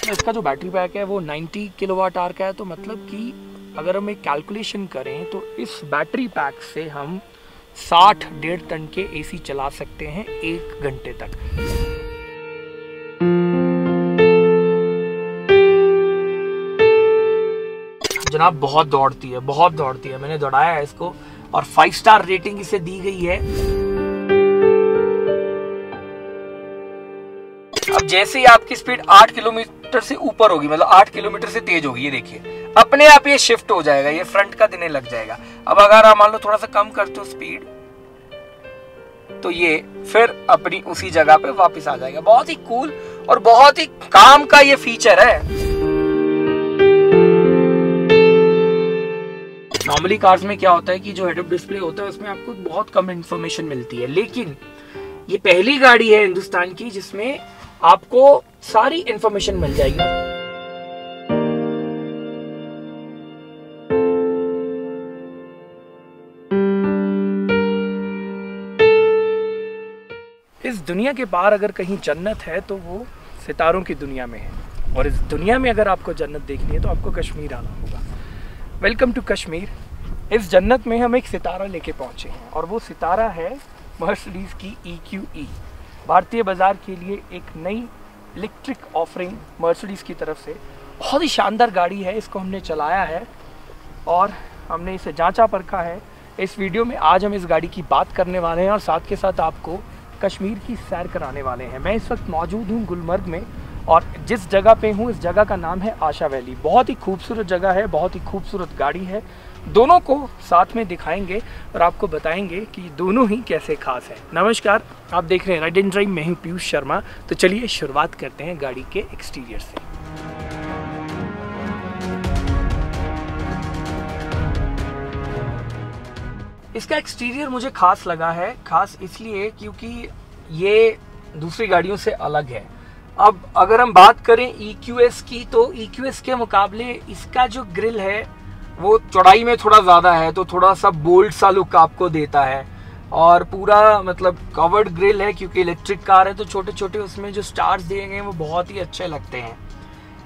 इसका जो battery pack है वो 90 किलोवाट आवर का है, तो मतलब कि अगर हम एक कैलकुलेशन करें तो इस बैटरी पैक से हम 60-1.5 टन के एसी चला सकते हैं 1 घंटे तक। जनाब बहुत दौड़ती है, मैंने दौड़ाया है इसको और 5 स्टार रेटिंग इसे दी गई है। अब जैसे ही आपकी स्पीड 8 किलोमीटर से ऊपर होगी, मतलब 8 किलोमीटर से तेज होगी, ये देखिए अपने आप ये शिफ्ट हो जाएगा, ये फ्रंट का देने लग जाएगा। अब अगर आप मान लो थोड़ा सा कम करते हो स्पीड तो ये फिर अपनी उसी जगह पे वापस आ जाएगा। बहुत ही कूल और बहुत ही काम का ये फीचर है। नॉर्मली कार्स में क्या होता है कि जो हेड अप डिस्प्ले होता है उसमें आपको बहुत कम इंफॉर्मेशन मिलती है, लेकिन ये पहली गाड़ी है हिंदुस्तान की जिसमें आपको सारी इंफॉर्मेशन मिल जाएगी। इस दुनिया के पार अगर कहीं जन्नत है तो वो सितारों की दुनिया में है, और इस दुनिया में अगर आपको जन्नत देखनी है तो आपको कश्मीर आना होगा। Welcome to Kashmir. इस जन्नत में हम एक सितारा लेके पहुंचे हैं और वो सितारा है मर्सिडीज की EQE। भारतीय बाजार के लिए एक नई इलेक्ट्रिक ऑफरिंग मर्सिडीज की तरफ से। बहुत ही शानदार गाड़ी है, इसको हमने चलाया है और हमने इसे जांचा परखा है। इस वीडियो में आज हम इस गाड़ी की बात करने वाले हैं और साथ के साथ आपको कश्मीर की सैर कराने वाले हैं। मैं इस वक्त मौजूद हूँ गुलमर्ग में और जिस जगह पे हूँ इस जगह का नाम है आशा वैली। बहुत ही खूबसूरत जगह है, बहुत ही खूबसूरत गाड़ी है। दोनों को साथ में दिखाएंगे और आपको बताएंगे कि दोनों ही कैसे खास है। नमस्कार, आप देख रहे हैं राइड एंड ड्राइव, मैं हूँ पीयूष शर्मा। तो चलिए शुरुआत करते हैं गाड़ी के एक्सटीरियर से। इसका एक्सटीरियर मुझे खास लगा है, खास इसलिए क्योंकि ये दूसरी गाड़ियों से अलग है। अब अगर हम बात करें EQS की तो EQS के मुकाबले इसका जो ग्रिल है वो चौड़ाई में थोड़ा ज़्यादा है, तो थोड़ा सा बोल्ड सा लुक आपको देता है और पूरा मतलब कवर्ड ग्रिल है। क्योंकि इलेक्ट्रिक कार है तो छोटे छोटे उसमें जो स्टार्स दिए गए हैं वो बहुत ही अच्छे लगते हैं।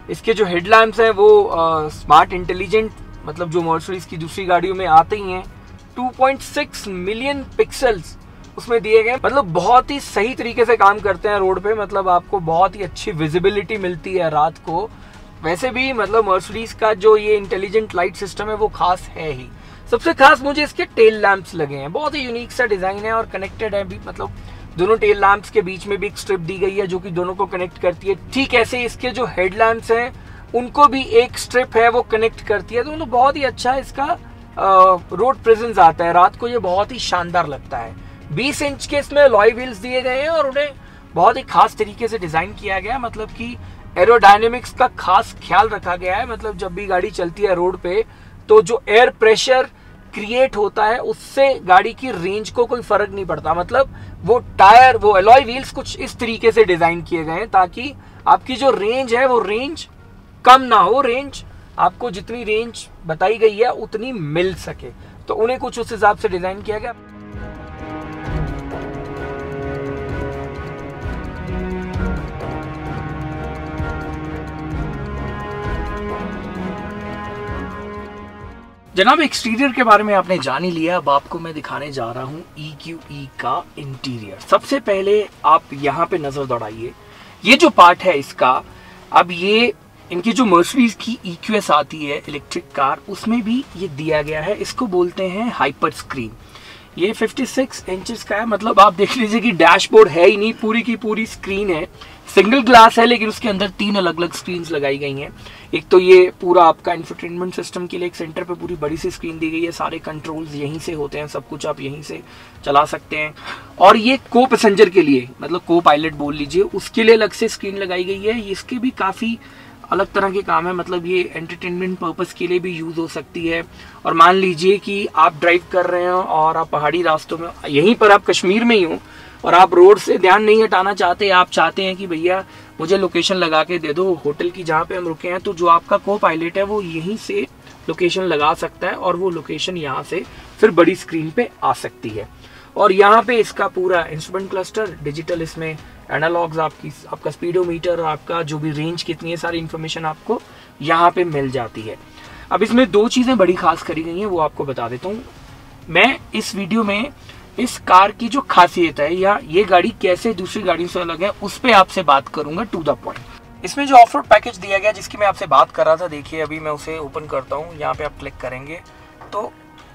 इसके जो हेडलैम्प्स हैं वो स्मार्ट इंटेलिजेंट, मतलब जो मर्सिडीज की दूसरी गाड़ियों में आते ही हैं, 2.6 मिलियन पिक्सल्स उसमें दिए गए, मतलब बहुत ही सही तरीके से काम करते हैं रोड पे। मतलब आपको बहुत ही अच्छी विजिबिलिटी मिलती है रात को। वैसे भी मतलब मर्सिडीज का जो ये इंटेलिजेंट लाइट सिस्टम है वो खास है ही। सबसे खास मुझे इसके टेल लैंप्स लगे हैं, बहुत ही यूनिक सा डिजाइन है और कनेक्टेड है भी। मतलब दोनों टेल लैंप्स के बीच में भी एक स्ट्रिप दी गई है जो कि दोनों को कनेक्ट करती है। ठीक ऐसे इसके जो हेड लैंप्स हैं उनको भी एक स्ट्रिप है वो कनेक्ट करती है। तो मतलब बहुत ही अच्छा इसका रोड प्रेजेंस आता है, रात को ये बहुत ही शानदार लगता है। 20 इंच के इसमें अलॉय व्हील्स दिए गए हैं और उन्हें बहुत ही खास तरीके से डिजाइन किया गया है। मतलब कि एरोडायनेमिक्स का खास ख्याल रखा गया है। मतलब जब भी गाड़ी चलती है रोड पे तो जो एयर प्रेशर क्रिएट होता है उससे गाड़ी की रेंज को कोई फर्क नहीं पड़ता। मतलब वो टायर, वो अलॉय व्हील्स कुछ इस तरीके से डिजाइन किए गए हैं ताकि आपकी जो रेंज है वो रेंज कम ना हो, रेंज आपको जितनी रेंज बताई गई है उतनी मिल सके। तो उन्हें कुछ उस हिसाब से डिजाइन किया गया। जनाब एक्सटीरियर के बारे में आपने जान ही लिया, अब आपको मैं दिखाने जा रहा हूँ EQE का इंटीरियर। सबसे पहले आप यहाँ पे नजर दौड़ाइए, ये जो पार्ट है इसका, अब ये इनकी जो मर्सिडीज की EQS आती है इलेक्ट्रिक कार उसमें भी ये दिया गया है। इसको बोलते हैं हाइपर स्क्रीन। ये 56 इंचेस का है। मतलब आप देख लीजिए कि डैशबोर्ड है ही नहीं, पूरी की पूरी स्क्रीन है। सिंगल ग्लास है लेकिन उसके अंदर 3 अलग अलग स्क्रीन्स लगाई गई हैं। एक तो ये पूरा आपका इंफोटेनमेंट सिस्टम के लिए एक सेंटर पे पूरी बड़ी सी स्क्रीन दी गई है, सारे कंट्रोल्स यहीं से होते हैं, सब कुछ आप यहीं से चला सकते हैं। और ये को पैसेंजर के लिए, मतलब को पायलट बोल लीजिए, उसके लिए अलग से स्क्रीन लगाई गई है। इसके भी काफ़ी अलग तरह के काम है। मतलब ये एंटरटेनमेंट पर्पस के लिए भी यूज़ हो सकती है। और मान लीजिए कि आप ड्राइव कर रहे हो और आप पहाड़ी रास्तों में, यहीं पर आप कश्मीर में ही हो और आप रोड से ध्यान नहीं हटाना चाहते, आप चाहते हैं कि भैया मुझे लोकेशन लगा के दे दो होटल की जहाँ पे हम रुके हैं, तो जो आपका को पायलट है वो यहीं से लोकेशन लगा सकता है और वो लोकेशन यहाँ से फिर बड़ी स्क्रीन पे आ सकती है। और यहाँ पे इसका पूरा इंस्ट्रूमेंट क्लस्टर डिजिटल, इसमें एनालॉग्स, आपका स्पीडोमीटर, आपका जो भी रेंज कितनी है, सारी इन्फॉर्मेशन आपको यहाँ पे मिल जाती है। अब इसमें 2 चीज़ें बड़ी खास करी गई हैं, वो आपको बता देता हूँ। मैं इस वीडियो में इस कार की जो खासियत है या ये गाड़ी कैसे दूसरी गाड़ियों से अलग है उस पर आपसे बात करूंगा टू द पॉइंट। इसमें जो ऑफ रोड पैकेज दिया गया जिसकी मैं आपसे बात कर रहा था, देखिए अभी मैं उसे ओपन करता हूँ, यहाँ पे आप क्लिक करेंगे तो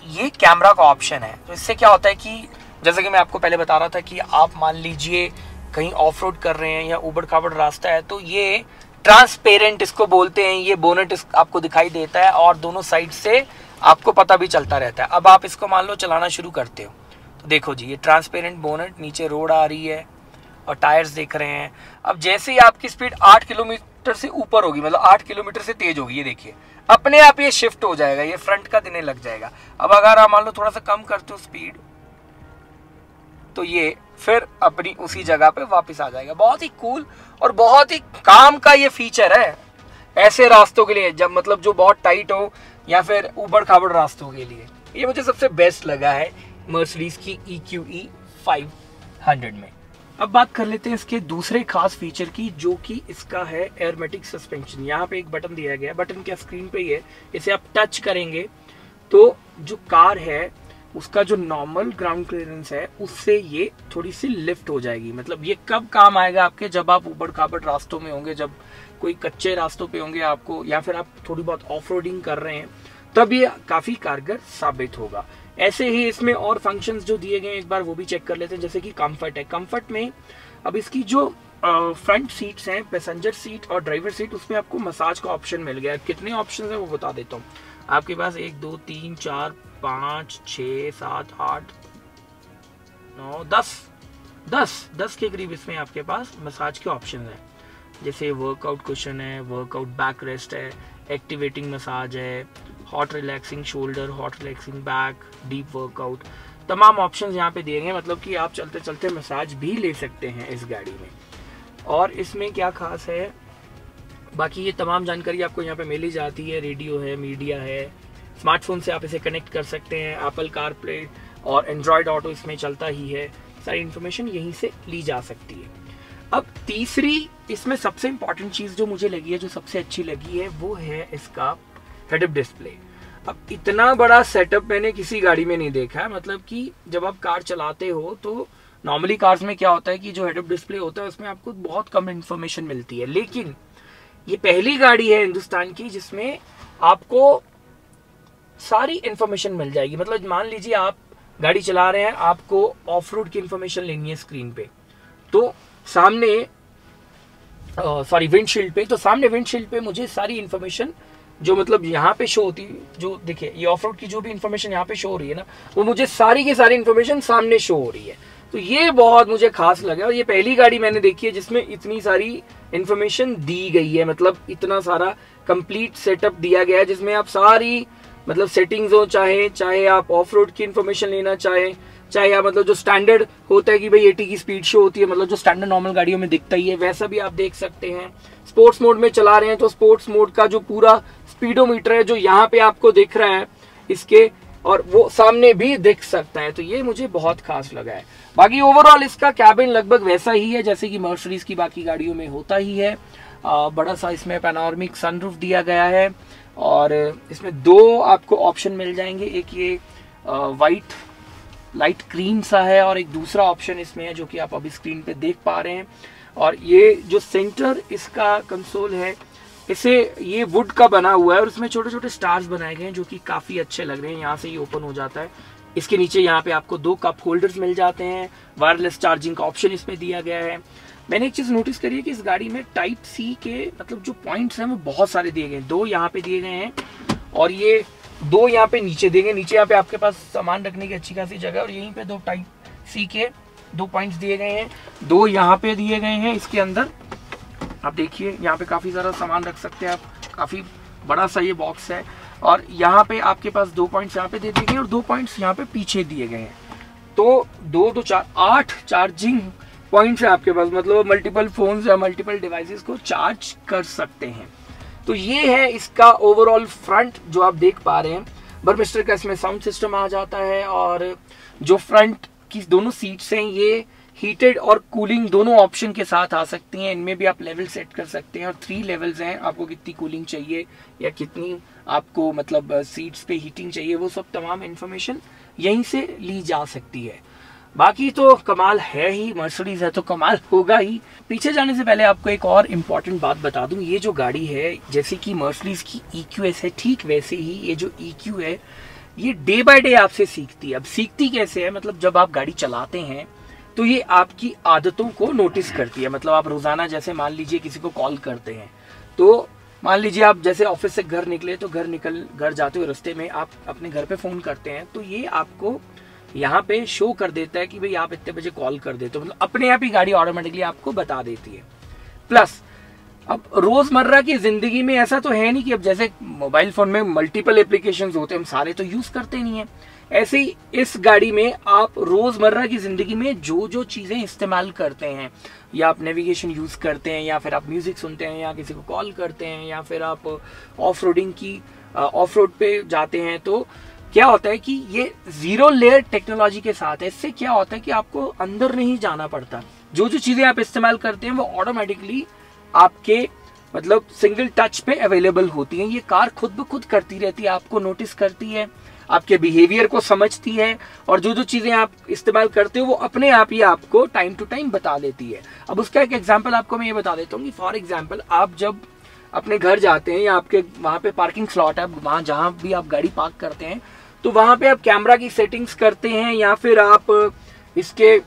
ये कैमरा का ऑप्शन है। तो इससे क्या होता है कि जैसे कि मैं आपको पहले बता रहा था कि आप मान लीजिए कहीं ऑफ रोड कर रहे हैं या उबड़ खाबड़ रास्ता है तो ये ट्रांसपेरेंट इसको बोलते हैं, ये बोनेट आपको दिखाई देता है और दोनों साइड से आपको पता भी चलता रहता है। अब आप इसको मान लो चलाना शुरू करते हो तो देखो जी, ये ट्रांसपेरेंट बोनेट, नीचे रोड आ रही है और टायर्स देख रहे हैं। अब जैसे ही आपकी स्पीड 8 किलोमीटर से ऊपर होगी, मतलब 8 किलोमीटर से तेज होगी, ये देखिए अपने आप ये शिफ्ट हो जाएगा, ये फ्रंट का देने लग जाएगा। अब अगर आप मान लो थोड़ा सा कम करते हो स्पीड तो ये फिर अपनी उसी जगह पे वापस आ जाएगा। बहुत ही कूल और बहुत ही काम का ये फीचर है ऐसे रास्तों के लिए, जब मतलब जो बहुत टाइट हो या फिर ऊबड़ खाबड़ रास्तों के लिए। ये मुझे सबसे बेस्ट लगा है मर्सिडीज की EQE 500 में। अब बात कर लेते हैं इसके दूसरे खास फीचर की, जो कि इसका है एयरमेटिक सस्पेंशन। यहाँ पे एक बटन दिया गया है, बटन क्या स्क्रीन पे ही है, इसे आप टच करेंगे तो जो कार है उसका जो नॉर्मल ग्राउंड क्लियरेंस है उससे ये थोड़ी सी लिफ्ट हो जाएगी। मतलब ये कब काम आएगा आपके, जब आप ऊबड़ खाबड़ रास्तों में होंगे, जब कोई कच्चे रास्तों पे होंगे आपको, या फिर आप थोड़ी बहुत ऑफ रोडिंग कर रहे हैं, तब ये काफी कारगर साबित होगा। ऐसे ही इसमें और फंक्शंस जो दिए गए एक बार वो भी चेक कर लेते हैं, जैसे कि कंफर्ट है। कंफर्ट में अब इसकी जो फ्रंट सीट्स हैं, पैसेंजर सीट और ड्राइवर सीट, उसमें आपको मसाज का ऑप्शन मिल गया है। कितने ऑप्शन है वो बता देता हूँ आपके पास, 1 2 3 4 5 6 7 8 9 10 के करीब इसमें आपके पास मसाज के ऑप्शन है। जैसे वर्कआउट कुशन है, वर्कआउट बैक रेस्ट है, एक्टिवेटिंग मसाज है, hot relaxing shoulder, hot relaxing back, deep workout, तमाम ऑप्शंस यहाँ पे दिए गए। मतलब कि आप चलते चलते मसाज भी ले सकते हैं इस गाड़ी में। और इसमें क्या खास है, बाकी ये तमाम जानकारी आपको यहाँ पे मिल ही जाती है। रेडियो है, मीडिया है, स्मार्टफोन से आप इसे कनेक्ट कर सकते हैं, एप्पल कारप्ले और एंड्रॉयड ऑटो इसमें चलता ही है, सारी इन्फॉर्मेशन यहीं से ली जा सकती है। अब तीसरी इसमें सबसे इंपॉर्टेंट चीज जो मुझे लगी है, जो सबसे अच्छी लगी है, वो है इसका हेड अप डिस्प्ले। अब इतना बड़ा सेटअप मैंने किसी गाड़ी में नहीं देखा है। मतलब कि जब आप कार चलाते हो तो नॉर्मली कार्स में क्या होता है कि जो हेड अप डिस्प्ले होता है उसमें आपको बहुत कम इंफॉर्मेशन मिलती है, लेकिन ये पहली गाड़ी है हिंदुस्तान की जिसमें आपको सारी इंफॉर्मेशन मिल जाएगी। मतलब मान लीजिए आप गाड़ी चला रहे हैं, आपको ऑफ रोड की इंफॉर्मेशन लेनी है स्क्रीन पे, तो सामने विंडशील्ड पे, तो सामने विंडशील्ड पे मुझे सारी इंफॉर्मेशन जो मतलब यहाँ पे शो होती है, जो देखिए ये ऑफ रोड की जो भी इंफॉर्मेशन यहाँ पे शो हो रही है ना, वो मुझे सारी की सारी इंफॉर्मेशन सामने शो हो रही है। तो ये बहुत मुझे खास लगा और ये पहली गाड़ी मैंने देखी है जिसमें इतनी सारी इंफॉर्मेशन दी गई है। मतलब इतना सारा कंप्लीट सेटअप दिया गया है जिसमें आप सारी मतलब सेटिंग्स हो, चाहे आप ऑफ रोड की इंफॉर्मेशन लेना चाहे आप मतलब जो स्टैंडर्ड होता है कि भाई 80 की स्पीड शो होती है, मतलब जो स्टैंडर्ड नॉर्मल गाड़ियों में दिखता ही है, वैसा भी आप देख सकते हैं। स्पोर्ट्स मोड में चला रहे हैं तो स्पोर्ट्स मोड का जो पूरा स्पीडोमीटर है जो यहाँ पे आपको दिख रहा है इसके, और वो सामने भी दिख सकता है। तो ये मुझे बहुत खास लगा है। बाकी ओवरऑल इसका कैबिन लगभग वैसा ही है जैसे कि मर्सिडीज की बाकी गाड़ियों में होता ही है। बड़ा सा इसमें पैनोरामिक सनरूफ दिया गया है और इसमें 2 आपको ऑप्शन मिल जाएंगे, एक ये वाइट लाइट क्रीम सा है और एक दूसरा ऑप्शन इसमें है जो कि आप अभी स्क्रीन पे देख पा रहे हैं। और ये जो सेंटर इसका कंसोल है, इसे ये वुड का बना हुआ है और इसमें छोटे छोटे स्टार्स बनाए गए हैं जो कि काफी अच्छे लग रहे हैं। यहाँ से ये ओपन हो जाता है, इसके नीचे यहाँ पे आपको 2 कप होल्डर्स मिल जाते हैं, वायरलेस चार्जिंग का ऑप्शन इसमें दिया गया है। मैंने एक चीज नोटिस करी है कि इस गाड़ी में टाइप सी के मतलब जो पॉइंट्स हैं वो बहुत सारे दिए गए हैं। 2 यहाँ पे दिए गए हैं और ये 2 यहाँ पे नीचे दिए गए। नीचे यहाँ पे आपके पास सामान रखने की अच्छी खासी जगह और यहीं पे 2 टाइप सी के 2 पॉइंट्स दिए गए हैं, 2 यहाँ पे दिए गए हैं। इसके अंदर आप देखिए यहाँ पे काफी सारा सामान रख सकते हैं आप, काफी बड़ा सा ये बॉक्स है। और यहाँ पे आपके पास 2 पॉइंट्स यहाँ पे दे दिए गए और 2 पॉइंट्स यहाँ पे पीछे दिए गए हैं। तो 2 2 4 8 चार्जिंग पॉइंट्स है आपके पास, मतलब मल्टीपल फोन्स या मल्टीपल डिवाइसेस को चार्ज कर सकते हैं। तो ये है इसका ओवरऑल फ्रंट जो आप देख पा रहे हैं। बर्मिस्टर का इसमें साउंड सिस्टम आ जाता है और जो फ्रंट आपकी दोनों सीट्स हैं ये हीटेड और कूलिंग दोनों ऑप्शन के साथ आ सकती हैं। इनमें भी आप लेवल सेट कर सकते हैं और 3 लेवल्स हैं, आपको कितनी कूलिंग चाहिए या कितनी आपको मतलब सीट्स पे हीटिंग चाहिए, वो सब तमाम इन्फॉर्मेशन यहीं से ली जा सकती है। बाकी तो कमाल है ही, मर्सिडीज है तो कमाल होगा ही। पीछे जाने से पहले आपको एक और इम्पॉर्टेंट बात बता दूं, ये जो गाड़ी है जैसे कि मर्सिडीज की EQS है, ठीक वैसे ही ये जो EQ है ये डे बाय डे आपसे सीखती है। अब सीखती कैसे है, मतलब जब आप गाड़ी चलाते हैं तो ये आपकी आदतों को नोटिस करती है। मतलब आप रोजाना जैसे मान लीजिए किसी को कॉल करते हैं, तो मान लीजिए आप जैसे ऑफिस से घर निकले तो घर जाते हुए रास्ते में आप अपने घर पे फोन करते हैं, तो ये आपको यहाँ पे शो कर देता है कि भाई आप इतने बजे कॉल कर देते हो, मतलब अपने आप ही गाड़ी ऑटोमेटिकली आपको बता देती है। प्लस अब रोजमर्रा की जिंदगी में ऐसा तो है नहीं कि अब जैसे मोबाइल फोन में मल्टीपल एप्लीकेशंस होते हैं, हम सारे तो यूज करते नहीं है। ऐसे ही इस गाड़ी में आप रोजमर्रा की जिंदगी में जो जो चीजें इस्तेमाल करते हैं, या आप नेविगेशन यूज करते हैं, या फिर आप म्यूजिक सुनते हैं, या किसी को कॉल करते हैं, या फिर आप ऑफ रोड पे जाते हैं, तो क्या होता है कि ये 0 लेयर टेक्नोलॉजी के साथ है। इससे क्या होता है कि आपको अंदर नहीं जाना पड़ता, जो जो चीजें आप इस्तेमाल करते हैं वो ऑटोमेटिकली आपके मतलब सिंगल टच पे अवेलेबल होती हैं। ये कार खुद ब खुद करती रहती है, आपको नोटिस करती है, आपके बिहेवियर को समझती है, और जो जो चीजें आप इस्तेमाल करते हो वो अपने आप ही आपको टाइम टू टाइम बता देती है। अब उसका एक एग्जांपल आपको मैं ये बता देता हूँ कि फॉर एग्जांपल आप जब अपने घर जाते हैं या आपके वहाँ पे पार्किंग स्लॉट है, वहाँ जहाँ भी आप गाड़ी पार्क करते हैं, तो वहाँ पे आप कैमरा की सेटिंग्स करते हैं, या फिर आप इसके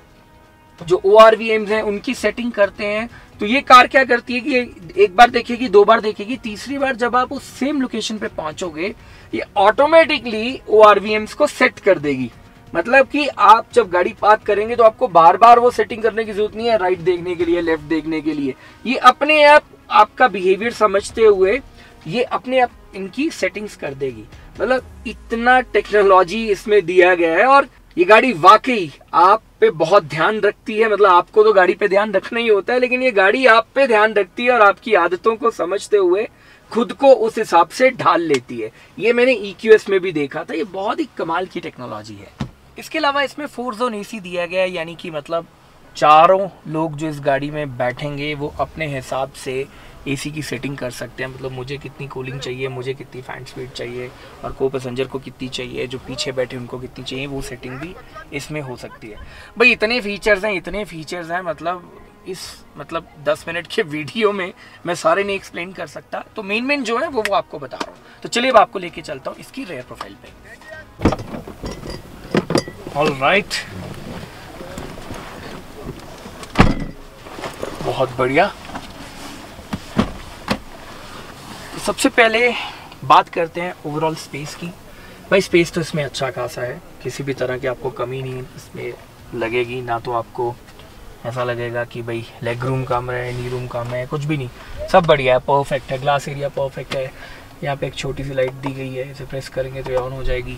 जो ORVMs हैं उनकी सेटिंग करते हैं। तो ये कार क्या करती है कि एक बार देखेगी, 2 बार देखेगी, तीसरी बार जब आप उस सेम लोकेशन पे पहुंचोगे ये ऑटोमेटिकली ORVMs को सेट कर देगी। मतलब कि आप जब गाड़ी पार्क करेंगे तो आपको बार बार वो सेटिंग करने की जरूरत नहीं है, राइट देखने के लिए, लेफ्ट देखने के लिए। ये अपने आप आपका बिहेवियर समझते हुए ये अपने आप इनकी सेटिंग्स कर देगी। मतलब इतना टेक्नोलॉजी इसमें दिया गया है, और ये गाड़ी वाकई आप पे बहुत ध्यान रखती है। मतलब आपको तो गाड़ी पे ध्यान रखना ही होता है, लेकिन ये गाड़ी आप पे ध्यान रखती है और आपकी आदतों को समझते हुए खुद को उस हिसाब से ढाल लेती है। ये मैंने EQS में भी देखा था, ये बहुत ही कमाल की टेक्नोलॉजी है। इसके अलावा इसमें 4 जोन AC दिया गया है, यानी कि मतलब चारों लोग जो इस गाड़ी में बैठेंगे वो अपने हिसाब से AC की सेटिंग कर सकते हैं। मतलब मुझे कितनी कूलिंग चाहिए, मुझे कितनी फैन स्पीड चाहिए, और को पैसेंजर को कितनी चाहिए, जो पीछे बैठे उनको कितनी चाहिए, वो सेटिंग भी इसमें हो सकती है। भाई इतने फीचर्स हैं मतलब 10 मिनट के वीडियो में मैं सारे नहीं एक्सप्लेन कर सकता। तो मेन जो है वो आपको बता रहा हूँ। तो चलिए अब आपको लेके चलता हूँ इसकी रेयर प्रोफाइल पे। ऑलराइट, बहुत बढ़िया। सबसे पहले बात करते हैं ओवरऑल स्पेस की। भाई स्पेस तो इसमें अच्छा खासा है, किसी भी तरह की आपको कमी नहीं इसमें लगेगी। ना तो आपको ऐसा लगेगा कि भाई लेग रूम कम है, नी रूम कम है, कुछ भी नहीं, सब बढ़िया है, परफेक्ट है। ग्लास एरिया परफेक्ट है। यहाँ पे एक छोटी सी लाइट दी गई है, इसे प्रेस करेंगे तो ये ऑन हो जाएगी।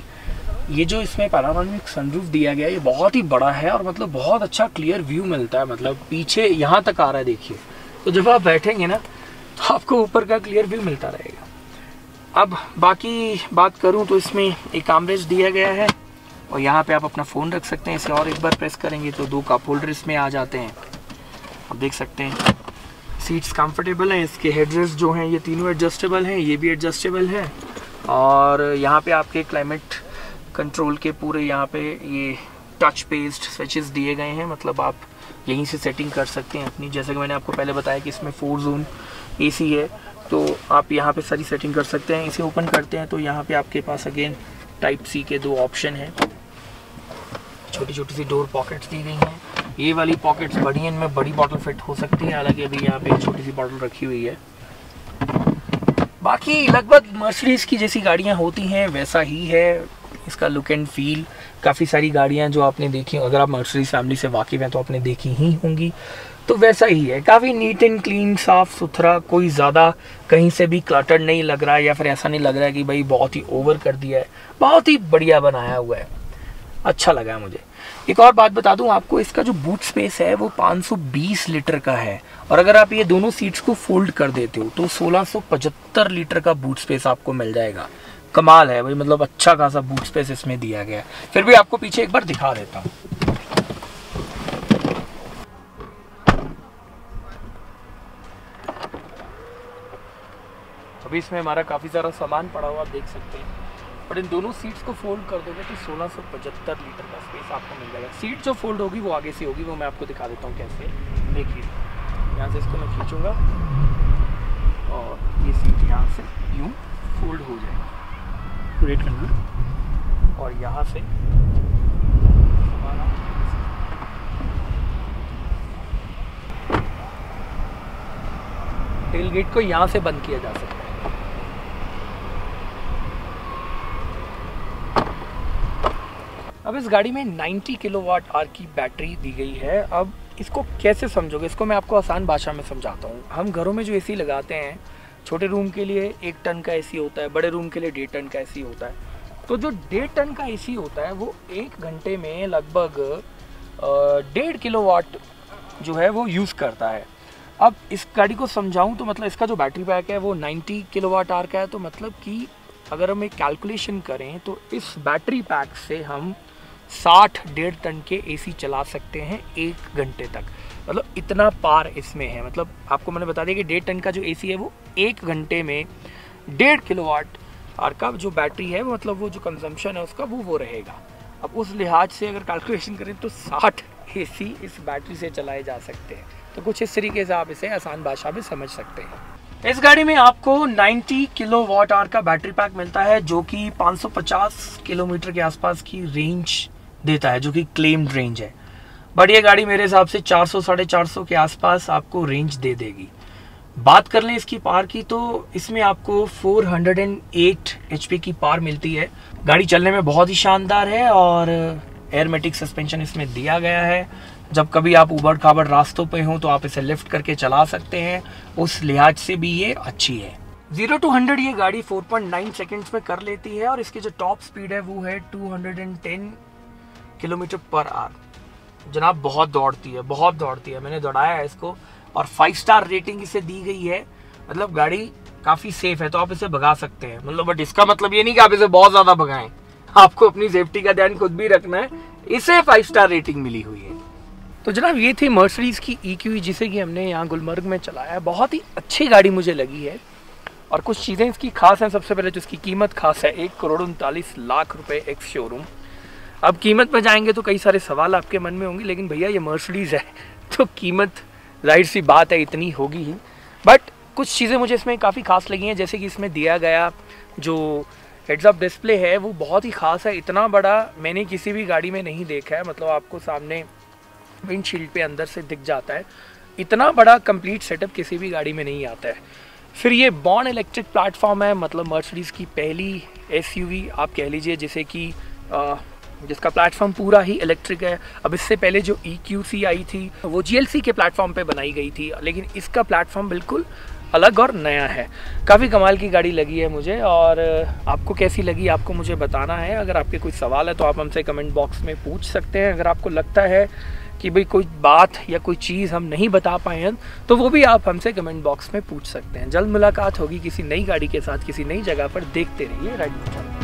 ये जो इसमें पैनोरामिक सनरूफ दिया गया है ये बहुत ही बड़ा है, और मतलब बहुत अच्छा क्लियर व्यू मिलता है। मतलब पीछे यहाँ तक आ रहा है देखिए, तो जब आप बैठेंगे ना तो आपको ऊपर का क्लियर व्यू मिलता रहेगा। अब बाकी बात करूं तो इसमें एक आर्मरेस्ट दिया गया है, और यहाँ पे आप अपना फ़ोन रख सकते हैं। इसे और एक बार प्रेस करेंगे तो 2 कप होल्डर इसमें आ जाते हैं, आप देख सकते हैं। सीट्स कंफर्टेबल हैं, इसके हेडरेस्ट जो हैं ये तीनों एडजस्टेबल हैं, ये भी एडजस्टेबल है। और यहाँ पे आपके क्लाइमेट कंट्रोल के पूरे यहाँ पे ये टच बेस्ड स्विचेस दिए गए हैं। मतलब आप यहीं से सेटिंग कर सकते हैं अपनी। जैसे कि मैंने आपको पहले बताया कि इसमें 4 जोन AC है, तो आप यहाँ पे सारी सेटिंग कर सकते हैं। इसे ओपन करते हैं तो यहाँ पे आपके पास अगेन टाइप C के 2 ऑप्शन हैं। छोटी छोटी सी डोर पॉकेट्स दी गई हैं। ये वाली पॉकेट्स बड़ी हैं, इनमें बड़ी बॉटल फिट हो सकती है, हालांकि अभी यहाँ पे एक छोटी सी बॉटल रखी हुई है। बाकी लगभग मर्सिडीज की जैसी गाड़ियाँ होती हैं वैसा ही है इसका लुक एंड फील। काफ़ी सारी गाड़ियाँ जो आपने देखी, अगर आप मर्सिडीज फैमिली से वाकिफ़ हैं तो आपने देखी ही होंगी, तो वैसा ही है। काफ़ी नीट एंड क्लीन, साफ़ सुथरा, कोई ज़्यादा कहीं से भी क्लटर्ड नहीं लग रहा है, या फिर ऐसा नहीं लग रहा है कि भाई बहुत ही ओवर कर दिया है। बहुत ही बढ़िया बनाया हुआ है, अच्छा लगा है मुझे। एक और बात बता दूं आपको, इसका जो बूट स्पेस है वो 520 लीटर का है, और अगर आप ये दोनों सीट्स को फोल्ड कर देते हो तो 1675 लीटर का बूट स्पेस आपको मिल जाएगा। कमाल है भाई, मतलब अच्छा खासा बूट स्पेस इसमें दिया गया है। फिर भी आपको पीछे एक बार दिखा देता हूँ। अभी इसमें हमारा काफ़ी सारा सामान पड़ा हुआ आप देख सकते हैं, पर इन दोनों सीट्स को फोल्ड कर दोगे तो 1675 लीटर का स्पेस आपको मिल जाएगा। सीट जो फोल्ड होगी वो आगे से होगी, वो मैं आपको दिखा देता हूँ कैसे। देखिए यहाँ से इसको मैं खींचूँगा और ये सीट यहाँ से यूँ फोल्ड हो जाएगी। वेट करना। और यहाँ से टेल गेट को यहाँ से बंद किया जा सकता है। अब इस गाड़ी में 90 किलोवाट आवर की बैटरी दी गई है। अब इसको कैसे समझोगे, इसको मैं आपको आसान भाषा में समझाता हूँ। हम घरों में जो एसी लगाते हैं, छोटे रूम के लिए 1 टन का एसी होता है, बड़े रूम के लिए 1.5 टन का एसी होता है। तो जो 1.5 टन का एसी होता है वो 1 घंटे में लगभग 1.5 किलोवाट जो है वो यूज़ करता है। अब इस गाड़ी को समझाऊं तो मतलब इसका जो बैटरी पैक है वो 90 किलोवाट आवर का है। तो मतलब कि अगर हम एक कैलकुलेशन करें तो इस बैटरी पैक से हम 1.5 टन के एसी चला सकते हैं 1 घंटे तक। मतलब इतना पार इसमें है। मतलब आपको मैंने बता दिया कि 1.5 टन का जो एसी है वो 1 घंटे में 1.5 किलोवाट आवर का जो बैटरी है, मतलब वो जो कंजम्पशन है उसका वो रहेगा। अब उस लिहाज से अगर कैलकुलेशन करें तो 60 एसी इस बैटरी से चलाए जा सकते हैं। तो कुछ इस तरीके से आप इसे आसान भाषा में समझ सकते हैं। इस गाड़ी में आपको 90 किलोवाट आवर का बैटरी पैक मिलता है जो कि 550 किलोमीटर के आसपास की रेंज देता है, जो कि क्लेम्ड रेंज है। बट ये गाड़ी मेरे हिसाब से 400 साढ़े 400 के आसपास आपको रेंज दे देगी। बात कर लें इसकी पावर की तो इसमें आपको 408 HP की पावर मिलती है। गाड़ी चलने में बहुत ही शानदार है और एयरमेटिक सस्पेंशन इसमें दिया गया है। जब कभी आप उबड़ खाबड़ रास्तों पे हो तो आप इसे लिफ्ट करके चला सकते हैं, उस लिहाज से भी ये अच्छी है। 0 to 100 ये गाड़ी 4.9 सेकेंड्स में कर लेती है और इसकी जो टॉप स्पीड है वो है 210 किलोमीटर पर आवर। जनाब बहुत दौड़ती है, मैंने दौड़ाया है इसको और 5 स्टार रेटिंग इसे दी गई है। मतलब गाड़ी काफ़ी सेफ है, तो आप इसे भगा सकते हैं। मतलब बट इसका मतलब ये नहीं कि आप इसे बहुत ज़्यादा भगाएं, आपको अपनी सेफ्टी का ध्यान खुद भी रखना है। इसे 5 स्टार रेटिंग मिली हुई है। तो जनाब ये थी मर्सिडीज़ की EQE जिसे कि हमने यहाँ गुलमर्ग में चलाया है। बहुत ही अच्छी गाड़ी मुझे लगी है और कुछ चीज़ें इसकी खास हैं। सबसे पहले जो इसकी कीमत खास है 1,39,00,000 रुपये एक्स शोरूम। अब कीमत पर जाएंगे तो कई सारे सवाल आपके मन में होंगे, लेकिन भैया ये मर्सिडीज़ है तो कीमत जाहिर सी बात है इतनी होगी ही। बट कुछ चीज़ें मुझे इसमें काफ़ी खास लगी हैं, जैसे कि इसमें दिया गया जो हेड्स अप डिस्प्ले है वो बहुत ही ख़ास है। इतना बड़ा मैंने किसी भी गाड़ी में नहीं देखा है। मतलब आपको सामने विंडशील्ड पे अंदर से दिख जाता है। इतना बड़ा कंप्लीट सेटअप किसी भी गाड़ी में नहीं आता है। फिर ये बॉर्न इलेक्ट्रिक प्लेटफॉर्म है, मतलब मर्सिडीज़ की पहली SUV आप कह लीजिए जिसे कि जिसका प्लेटफॉर्म पूरा ही इलेक्ट्रिक है। अब इससे पहले जो EQC आई थी वो GLC के प्लेटफॉर्म पे बनाई गई थी, लेकिन इसका प्लेटफॉर्म बिल्कुल अलग और नया है। काफ़ी कमाल की गाड़ी लगी है मुझे। और आपको कैसी लगी आपको मुझे बताना है। अगर आपके कोई सवाल है तो आप हमसे कमेंट बॉक्स में पूछ सकते हैं। अगर आपको लगता है कि भाई कोई बात या कोई चीज़ हम नहीं बता पाए हैं तो वो भी आप हमसे कमेंट बॉक्स में पूछ सकते हैं। जल्द मुलाकात होगी किसी नई गाड़ी के साथ किसी नई जगह पर। देखते रहिए राइड।